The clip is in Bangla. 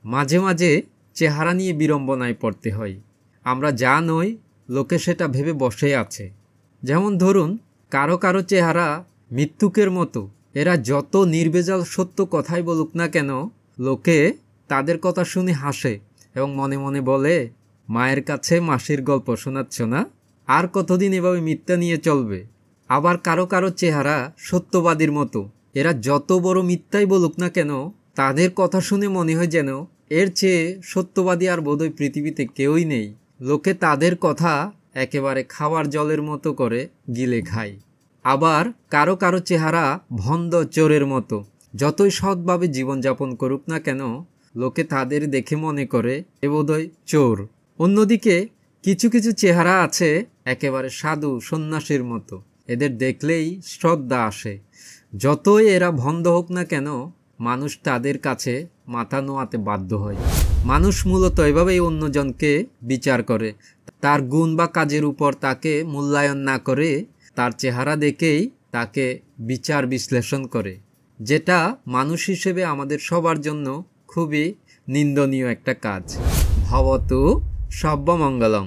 মাঝে মাঝে চেহারা নিয়ে বিড়ম্বনায় পড়তে হয়। আমরা যা নই লোকে সেটা ভেবে বসে আছে। যেমন ধরুন, কারো কারো চেহারা মৃত্যুকের মতো। এরা যত নির্ভেজাল সত্য কথাই বলুক না কেন, লোকে তাদের কথা শুনে হাসে এবং মনে মনে বলে, মায়ের কাছে মাসির গল্প শোনাচ্ছ না? আর কতদিন এভাবে মিথ্যা নিয়ে চলবে? আবার কারো কারো চেহারা সত্যবাদীর মতো। এরা যত বড় মিথ্যাই বলুক না কেন, তাদের কথা শুনে মনে হয় যেন এর চেয়ে সত্যবাদী আর বোধহয় পৃথিবীতে কেউই নেই। লোকে তাদের কথা একেবারে খাওয়ার জলের মতো করে গিলে খায়। আবার কারো কারো চেহারা ভন্ড চোরের মতো। যতই সৎভাবে জীবনযাপন করুক না কেন, লোকে তাদের দেখে মনে করে এ বোধহয় চোর। অন্যদিকে কিছু কিছু চেহারা আছে একেবারে সাধু সন্ন্যাসীর মতো। এদের দেখলেই শ্রদ্ধা আসে। যতই এরা ভন্ড হোক না কেন, মানুষ তাদের কাছে মাথা নোয়াতে বাধ্য হয়। মানুষ মূলত এভাবেই অন্যজনকে বিচার করে। তার গুণ বা কাজের উপর তাকে মূল্যায়ন না করে তার চেহারা দেখেই তাকে বিচার বিশ্লেষণ করে, যেটা মানুষ হিসেবে আমাদের সবার জন্য খুবই নিন্দনীয় একটা কাজ। ভবতু সর্বমঙ্গলং।